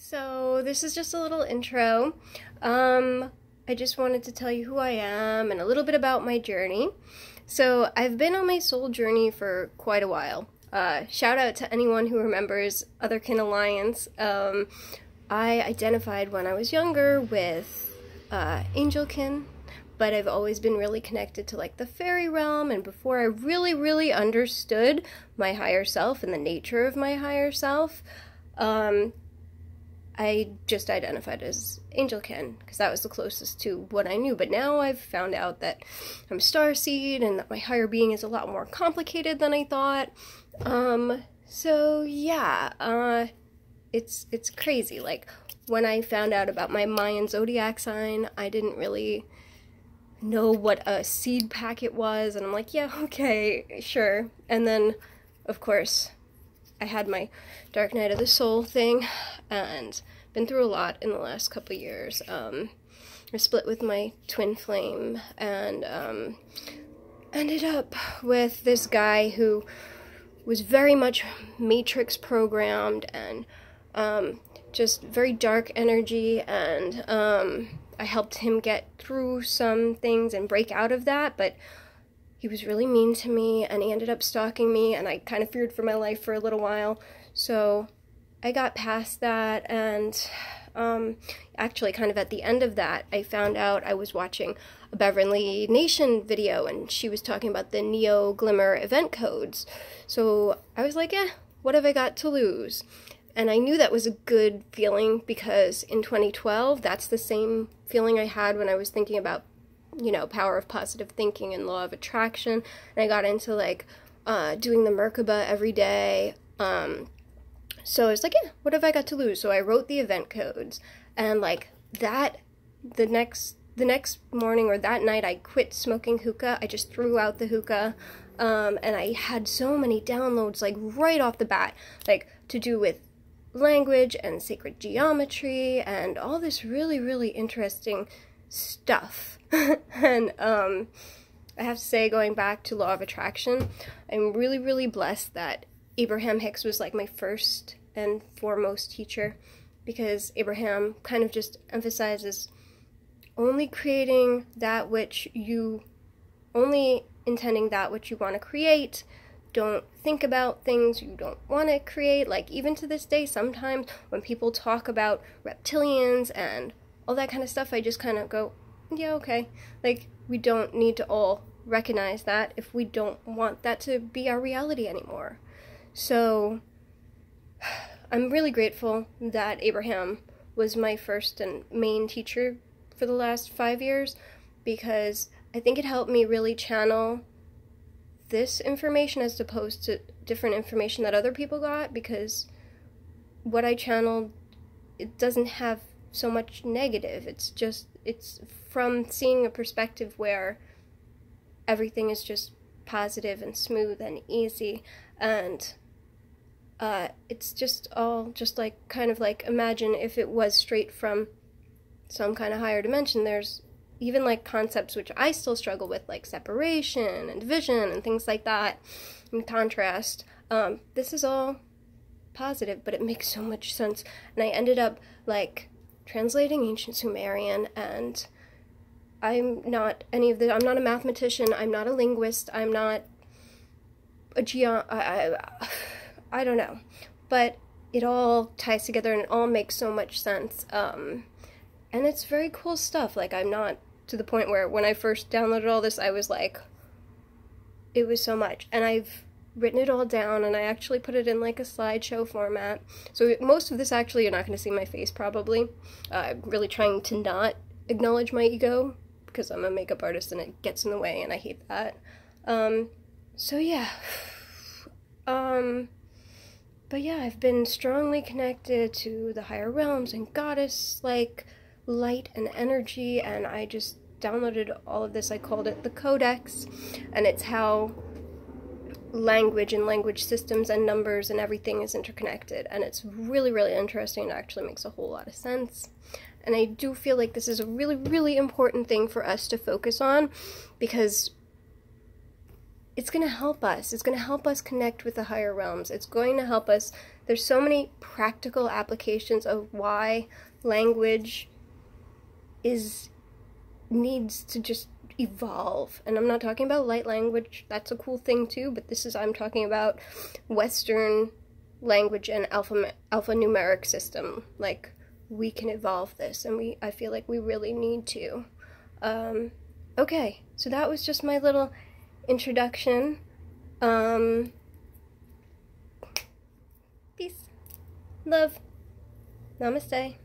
So this is just a little intro. I just wanted to tell you who I am and a little bit about my journey. So I've been on my soul journey for quite a while. Shout out to anyone who remembers Otherkin Alliance. I identified when I was younger with Angelkin, but I've always been really connected to like the fairy realm, and before I really understood my higher self and the nature of my higher self, I just identified as Angelkin because that was the closest to what I knew. But now I've found out that I'm starseed and that my higher being is a lot more complicated than I thought. So yeah, it's crazy. Like when I found out about my Mayan zodiac sign, I didn't really know what a seed packet was, and I'm like, yeah, okay, sure. And then, of course, I had my Dark Night of the Soul thing, and been through a lot in the last couple years. I split with my twin flame, and ended up with this guy who was very much matrix programmed, and just very dark energy, and I helped him get through some things and break out of that, but he was really mean to me, and he ended up stalking me, and I kind of feared for my life for a little while. So I got past that, and actually kind of at the end of that, I found out I was watching a Beverly Nation video, and she was talking about the Neo Glimmer event codes. So I was like, what have I got to lose? And I knew that was a good feeling because in 2012, that's the same feeling I had when I was thinking about, you know, power of positive thinking and law of attraction. And I got into like doing the Merkaba every day. So I was like, what have I got to lose? So I wrote the event codes, and like that, the next morning or that night, I quit smoking hookah. I just threw out the hookah, and I had so many downloads like right off the bat, like to do with language and sacred geometry and all this really interesting stuff. And I have to say, going back to law of attraction, I'm really blessed that Abraham Hicks was like my first and foremost teacher, because Abraham kind of just emphasizes only intending that which you want to create. Don't think about things you don't want to create. Like even to this day, sometimes when people talk about reptilians and all that kind of stuff, I just kind of go, yeah, okay. Like we don't need to all recognize that if we don't want that to be our reality anymore. So I'm really grateful that Abraham was my first and main teacher for the last 5 years, because I think it helped me really channel this information as opposed to different information that other people got, because what I channeled, it doesn't have so much negative. It's from seeing a perspective where everything is just positive and smooth and easy, and it's just all just like kind of like, imagine if it was straight from some kind of higher dimension. There's even like concepts which I still struggle with, like separation and division and things like that, in contrast. This is all positive, but it makes so much sense. And I ended up like translating ancient Sumerian, and I'm not any of the, I'm not a mathematician, I'm not a linguist, I'm not a I don't know, but it all ties together and it all makes so much sense. And it's very cool stuff. Like I'm not to the point where when I first downloaded all this, I was like, it was so much. And I've written it all down, and I actually put it in like a slideshow format. So most of this, actually, you're not going to see my face probably. I'm really trying to not acknowledge my ego, because I'm a makeup artist and it gets in the way and I hate that. So yeah. But yeah, I've been strongly connected to the higher realms and goddess like light and energy, and I just downloaded all of this. I called it the Codex, and it's how language and language systems and numbers and everything is interconnected, and it's really interesting. It actually makes a whole lot of sense, and I do feel like this is a really important thing for us to focus on, because it's going to help us. It's going to help us connect with the higher realms. It's going to help us There's so many practical applications of why language needs to just evolve. And I'm not talking about light language, that's a cool thing too, but I'm talking about Western language and alphanumeric system. Like, we can evolve this, and I feel like we really need to. Okay, so that was just my little introduction. Peace, love, namaste.